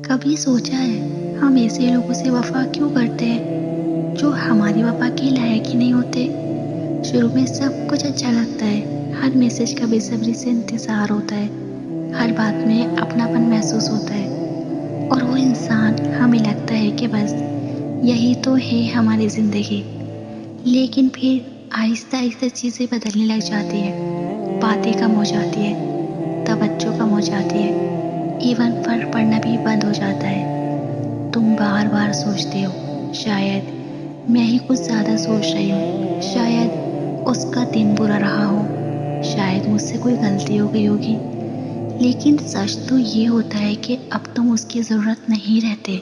کبھی سوچا ہے ہم ایسے لوگوں سے وفا کیوں کرتے ہیں جو ہماری وفا کے لائق ہی نہیں ہوتے؟ شروع میں سب کچھ اچھا لگتا ہے، ہر میسج کا بے صبری سے انتظار ہوتا ہے، ہر بات میں اپناپن محسوس ہوتا ہے، اور وہ انسان ہمیں لگتا ہے کہ بس یہی تو ہے ہماری زندگی۔ لیکن پھر آہستہ آہستہ چیزیں بدلنے لگ جاتی ہیں، باتیں کم ہو جاتی ہے، توجہ کم ہو جاتی ہے، ایون فرق پڑنا بھی بند ہو جاتا ہے۔ تم بار بار سوچتے ہو شاید میں ہی کچھ زیادہ سوچ رہی ہوں، شاید اس کا دن برا رہا ہو، شاید مجھ سے کوئی غلطی ہو گئی ہوگی۔ لیکن سچ تو یہ ہوتا ہے کہ اب تم اس کی ضرورت نہیں رہتے۔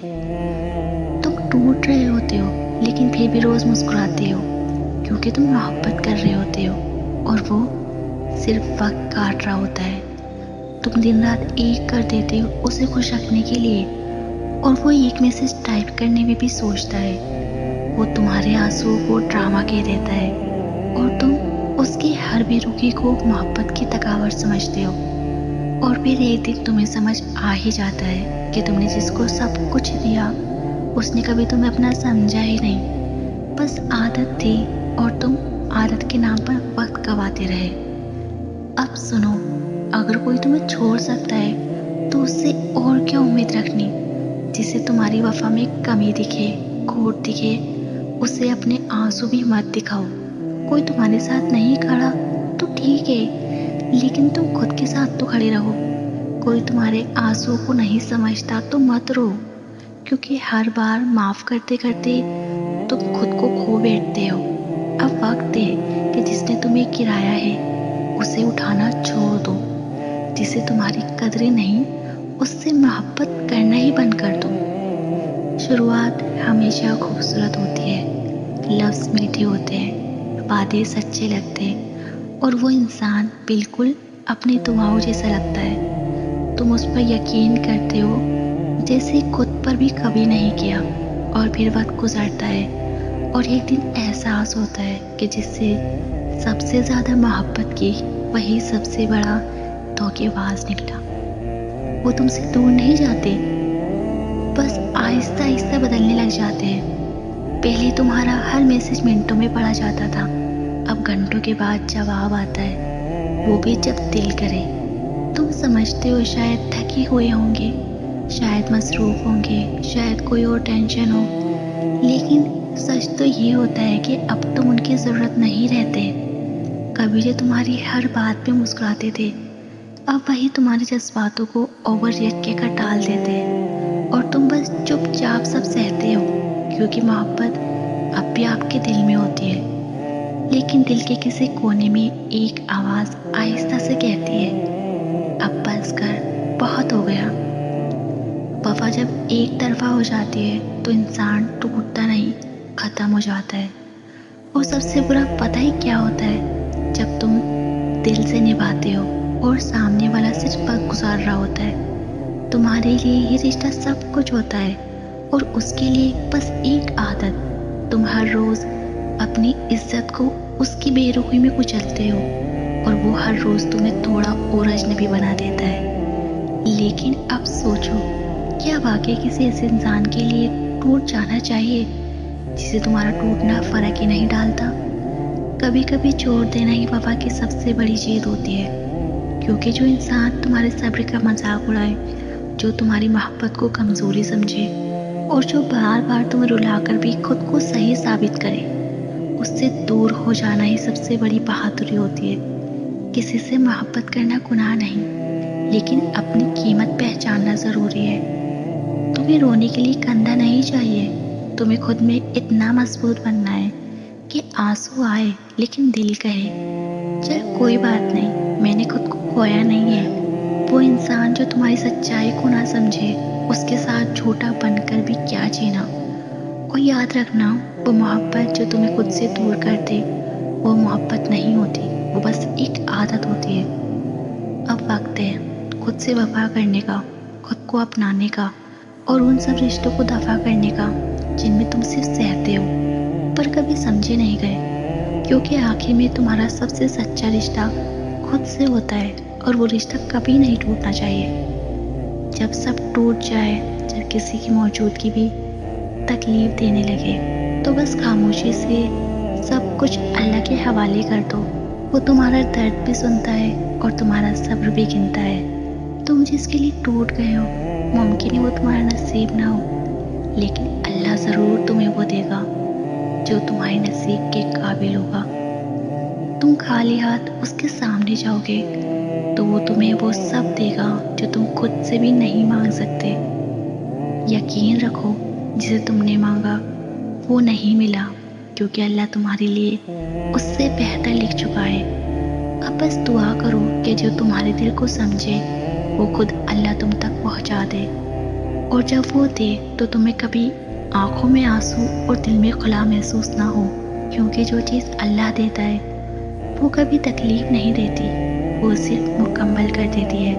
تم ٹوٹ رہے ہوتے ہو لیکن پھر بھی روز مسکراتے ہو کیونکہ تم محبت کر رہے ہوتے ہو اور وہ صرف وقت کاٹ رہا ہوتا ہے۔ تم دن رات ایک کر دیتے ہو اسے خوش رکھنے کے لیے، اور وہ ایک میسج ٹائپ کرنے میں بھی سوچتا ہے۔ وہ تمہارے آنسو کو ڈرامہ کہہ دیتا ہے اور تم اس کی ہر بے رخی کو محبت کی تکاوٹ سمجھتے ہو، اور پھر ایک دن تمہیں سمجھ آ ہی جاتا ہے کہ تم نے جس کو سب کچھ دیا اس نے کبھی تمہیں اپنا سمجھا ہی نہیں، بس عادت تھی اور تم عادت کے نام پر وقت گواتے رہے۔ اب سنو، اگر کوئی تمہیں چھوڑ سکتا ہے تو اس سے اور کیا امید رکھنی؟ جسے تمہاری وفا میں کمی دکھے، کھوٹ دکھے، اسے اپنے آنسو بھی مت دکھاؤ۔ کوئی تمہارے ساتھ نہیں کھڑا تو ٹھیک ہے، لیکن تم خود کے ساتھ تو کھڑے رہو۔ کوئی تمہارے آنسو کو نہیں سمجھتا تو مت رو، کیونکہ ہر بار معاف کرتے کرتے تم خود کو کھو بیٹھتے ہو۔ اب وقت ہے کہ جس نے تمہیں گرایا ہے اسے اٹھانا چھوڑ دو، جسے تمہاری قدریں نہیں اس سے محبت کرنا ہی بند کر دو۔ شروعات ہمیشہ خوبصورت ہوتی ہے، لفظ میٹھے ہوتے ہیں، وعدے سچے لگتے ہیں، اور وہ انسان بالکل اپنی دعاؤں جیسا لگتا ہے۔ تم اس پر یقین کرتے ہو جیسے خود پر بھی کبھی نہیں کیا، اور پھر وقت گزرتا ہے اور ایک دن احساس ہوتا ہے کہ جس سے سب سے زیادہ محبت کی وہی سب سے بڑا دھوکے باز نکلا۔ وہ تم سے دور نہیں جاتے، بس آہستہ آہستہ بدلنے لگ جاتے ہیں۔ پہلے تمہارا ہر میسج منٹوں میں پڑھا جاتا تھا، اب گھنٹوں کے بعد جواب آتا ہے، وہ بھی جب دل کرے۔ تم سمجھتے ہو شاید تھکے ہوئے ہوں گے، شاید مصروف ہوں گے، شاید کوئی اور ٹینشن ہو، لیکن سچ تو یہ ہوتا ہے کہ اب تم ان کی ضرورت نہیں رہتے۔ کبھی جو تمہاری ہر بات پہ مسکراتے تھے، اب وہی تمہارے جذباتوں کو اوور ریئیکٹ کر ٹال دیتے ہیں، اور تم بس چپ چاپ سب سہتے ہو، کیونکہ محبت اب بھی آپ کے دل میں ہوتی ہے۔ لیکن دل کے کسی کونے میں ایک آواز آہستہ سے کہتی ہے، اب بس کر، بہت ہو گیا۔ وفا جب ایک طرفہ ہو جاتی ہے تو انسان ٹوٹتا نہیں، ختم ہو جاتا ہے۔ اور سب سے برا پتہ ہی کیا ہوتا ہے؟ جب تم دل سے نبھاتے ہو اور سامنے والا صرف وقت گزار رہا ہوتا ہے۔ تمہارے لیے یہ رشتہ سب کچھ ہوتا ہے، اور اس کے لیے بس ایک عادت، تم ہر روز اپنی عزت کو اس کی بے رخی میں کچلتے ہو، اور وہ ہر روز تمہیں تھوڑا اور اجنبی بنا دیتا ہے۔ لیکن اب سوچو، کیا واقعی کسی ایسے انسان کے لیے ٹوٹ جانا چاہیے جسے تمہارا ٹوٹنا فرق ہی نہیں ڈالتا؟ کبھی کبھی چھوڑ دینا ہی وفا کی سب سے بڑی جیت ہوتی ہے، کیونکہ جو انسان تمہارے صبر کا مذاق اڑائے، جو تمہاری محبت کو کمزوری سمجھے، اور جو بار بار تمہیں رلا کر بھی خود کو صحیح ثابت کرے، اس سے دور ہو جانا ہی سب سے بڑی بہادری ہوتی ہے۔ کسی سے محبت کرنا گناہ نہیں، لیکن اپنی قیمت پہچاننا ضروری ہے۔ تمہیں رونے کے لیے کندھا نہیں چاہیے، تمہیں خود میں اتنا مضبوط بننا ہے کہ آنسو آئے لیکن دل کہے، چل کوئی بات نہیں، میں نے خود کو کھویا نہیں ہے۔ وہ انسان جو تمہاری سچائی کو نہ سمجھے، اس کے ساتھ جھوٹا بن کر بھی کیا جینا۔ اور یاد رکھنا، وہ محبت جو تمہیں خود سے دور کر دے، وہ محبت نہیں ہوتی، وہ بس ایک عادت ہوتی ہے۔ اب وقت ہے خود سے وفا کرنے کا، خود کو اپنانے کا، اور ان سب رشتوں کو دفع کرنے کا جن میں تم صرف سہتے ہو پر کبھی سمجھے نہیں گئے، کیونکہ آخر میں تمہارا سب سے سچا رشتہ خود سے ہوتا ہے، اور وہ رشتہ کبھی نہیں ٹوٹنا چاہیے۔ جب سب ٹوٹ جائے، بغیر کسی کی موجودگی بھی تکلیف دینے لگے تو بس خاموشی سے سب کچھ اللہ کے حوالے کر دو. وہ تمہارا درد بھی سنتا ہے اور تمہارا صبر بھی گنتا ہے. تم جس کے لیے ٹوٹ گئے ہو ممکن ہے وہ تمہارا نصیب نہ ہو، لیکن اللہ ضرور تمہیں وہ دے گا جو تمہارے نصیب کے قابل ہوگا. تم خالی ہاتھ اس کے سامنے جاؤ گے تو وہ تمہیں وہ سب دے گا جو تم خود سے بھی نہیں مانگ سکتے. یقین رکھو جسے تم نے مانگا وہ نہیں ملا، کیونکہ اللہ تمہارے لیے اس سے بہتر لکھ چکا ہے. اب بس دعا کرو کہ جو تمہارے دل کو سمجھے وہ خود اللہ تم تک پہنچا دے، اور جب وہ دے تو تمہیں کبھی آنکھوں میں آنسو اور دل میں خلا محسوس نہ ہو، کیونکہ جو چیز اللہ دیتا ہے وہ کبھی تکلیف نہیں دیتی، وہ صرف مکمل کر دیتی ہے.